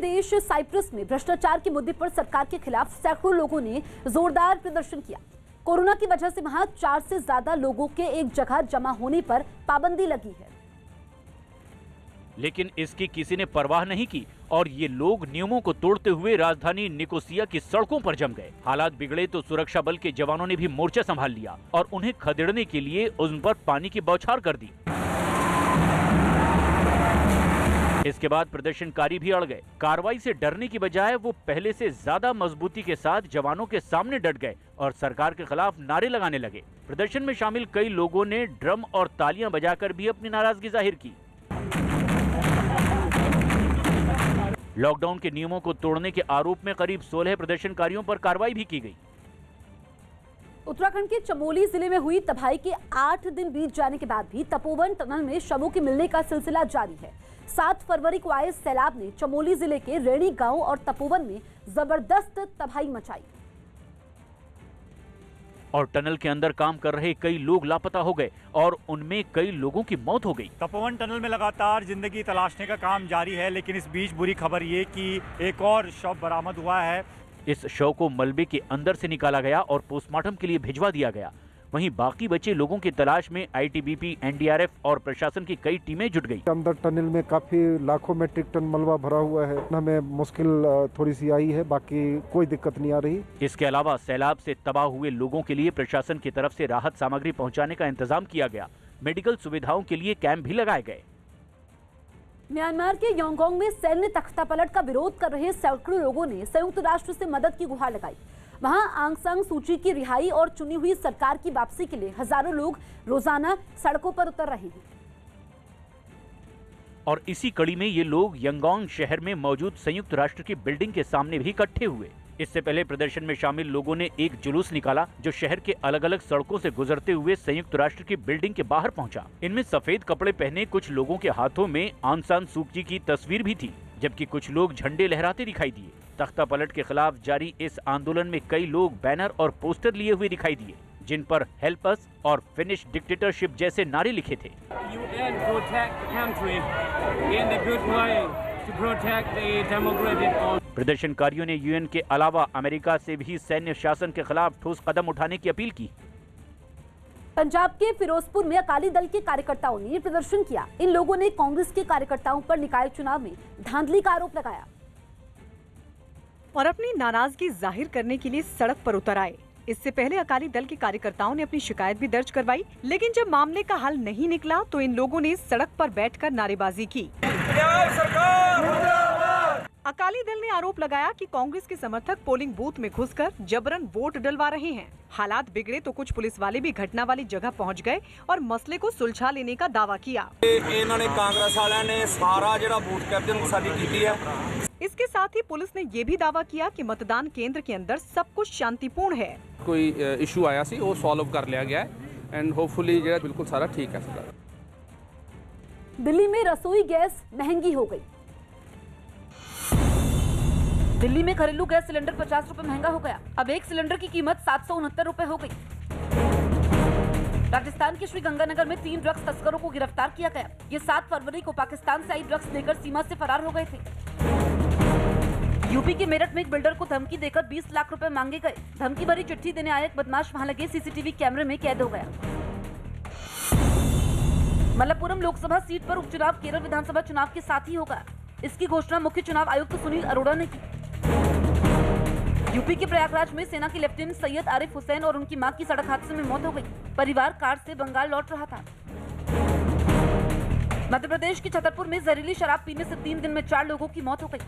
देश साइप्रस में भ्रष्टाचार के मुद्दे पर सरकार के खिलाफ सैकड़ों लोगों ने जोरदार प्रदर्शन किया। कोरोना की वजह से वहां 4 से ज्यादा लोगों के एक जगह जमा होने पर पाबंदी लगी है, लेकिन इसकी किसी ने परवाह नहीं की और ये लोग नियमों को तोड़ते हुए राजधानी निकोसिया की सड़कों पर जम गए। हालात बिगड़े तो सुरक्षा बल के जवानों ने भी मोर्चा संभाल लिया और उन्हें खदेड़ने के लिए उन पर पानी की बौछार कर दी। इसके बाद प्रदर्शनकारी भी अड़ गए। कार्रवाई से डरने की बजाय वो पहले से ज्यादा मजबूती के साथ जवानों के सामने डट गए और सरकार के खिलाफ नारे लगाने लगे। प्रदर्शन में शामिल कई लोगों ने ड्रम और तालियां बजाकर भी अपनी नाराजगी जाहिर की। लॉकडाउन के नियमों को तोड़ने के आरोप में करीब 16 प्रदर्शनकारियों पर कार्रवाई भी की गई। उत्तराखंड के चमोली जिले में हुई तबाही के 8 दिन बीत जाने के बाद भी तपोवन टनल में शवों के मिलने का सिलसिला जारी है। 7 फरवरी को आए सैलाब ने चमोली जिले के रेणी गांव और तपोवन में जबरदस्त तबाही मचाई और टनल के अंदर काम कर रहे कई लोग लापता हो गए और उनमें कई लोगों की मौत हो गई। तपोवन टनल में लगातार जिंदगी तलाशने का काम जारी है, लेकिन इस बीच बुरी खबर ये कि एक और शव बरामद हुआ है। इस शव को मलबे के अंदर से निकाला गया और पोस्टमार्टम के लिए भिजवा दिया गया। वहीं बाकी बचे लोगों की तलाश में आईटीबीपी, एनडीआरएफ और प्रशासन की कई टीमें जुट गई। अंदर टनल में काफी लाखों मेट्रिक टन मलबा भरा हुआ है। हमें मुश्किल थोड़ी सी आई है, बाकी कोई दिक्कत नहीं आ रही। इसके अलावा सैलाब से तबाह हुए लोगों के लिए प्रशासन की तरफ से राहत सामग्री पहुंचाने का इंतजाम किया गया। मेडिकल सुविधाओं के लिए कैंप भी लगाए गए। म्यांमार के यांगोंग में सैन्य तख्तापलट का विरोध कर रहे सैकड़ों लोगों ने संयुक्त राष्ट्र से मदद की गुहार लगाई। वहां आंग सान सू की की रिहाई और चुनी हुई सरकार की वापसी के लिए हजारों लोग रोजाना सड़कों पर उतर रहे हैं। और इसी कड़ी में ये लोग यांगोंग शहर में मौजूद संयुक्त राष्ट्र की बिल्डिंग के सामने भी इकट्ठे हुए। इससे पहले प्रदर्शन में शामिल लोगों ने एक जुलूस निकाला जो शहर के अलग अलग सड़कों से गुजरते हुए संयुक्त राष्ट्र की बिल्डिंग के बाहर पहुंचा। इनमें सफेद कपड़े पहने कुछ लोगों के हाथों में आंग सान सू की तस्वीर भी थी, जबकि कुछ लोग झंडे लहराते दिखाई दिए। तख्तापलट के खिलाफ जारी इस आंदोलन में कई लोग बैनर और पोस्टर लिए हुए दिखाई दिए, जिन पर हेल्प अस और फिनिश डिक्टेटरशिप जैसे नारे लिखे थे। प्रदर्शनकारियों ने यूएन के अलावा अमेरिका से भी सैन्य शासन के खिलाफ ठोस कदम उठाने की अपील की। पंजाब के फिरोजपुर में अकाली दल के कार्यकर्ताओं ने प्रदर्शन किया। इन लोगों ने कांग्रेस के कार्यकर्ताओं पर निकाय चुनाव में धांधली का आरोप लगाया और अपनी नाराजगी जाहिर करने के लिए सड़क पर उतर आए। इससे पहले अकाली दल के कार्यकर्ताओं ने अपनी शिकायत भी दर्ज करवाई, लेकिन जब मामले का हल नहीं निकला तो इन लोगों ने सड़क पर बैठकर नारेबाजी की। अकाली दल ने आरोप लगाया कि कांग्रेस के समर्थक पोलिंग बूथ में घुसकर जबरन वोट डलवा रहे हैं। हालात बिगड़े तो कुछ पुलिस वाले भी घटना वाली जगह पहुंच गए और मसले को सुलझा लेने का दावा किया। इन्होंने कांग्रेस वालों ने सारा जरा बूथ कैप्टन साडी की है। इसके साथ ही पुलिस ने ये भी दावा किया कि मतदान केंद्र के अंदर सब कुछ शांतिपूर्ण है। कोई इशू आया सी वो सॉल्व कर लिया गया है एंड होपफुली जो बिल्कुल सारा ठीक है। दिल्ली में रसोई गैस महंगी हो गई। दिल्ली में घरेलू गैस सिलेंडर 50 रुपए महंगा हो गया। अब एक सिलेंडर की कीमत 769 रुपए हो गई। राजस्थान के श्रीगंगानगर में 3 ड्रग्स तस्करों को गिरफ्तार किया गया। ये 7 फरवरी को पाकिस्तान से आई ड्रग्स लेकर सीमा से फरार हो गए थे। यूपी के मेरठ में एक बिल्डर को धमकी देकर 20 लाख रुपए मांगे गए। धमकी भरी चिट्ठी देने आया एक बदमाश वहां लगे सीसीटीवी कैमरे में कैद हो गया। मलप्पुरम लोकसभा सीट पर उपचुनाव केरल विधानसभा चुनाव के साथ ही होगा। इसकी घोषणा मुख्य चुनाव आयुक्त सुनील अरोड़ा ने की। यूपी के प्रयागराज में सेना के लेफ्टिनेंट सैयद आरिफ हुसैन और उनकी मां की सड़क हादसे में मौत हो गई। परिवार कार से बंगाल लौट रहा था। मध्य प्रदेश के छतरपुर में जहरीली शराब पीने से 3 दिन में 4 लोगों की मौत हो गई।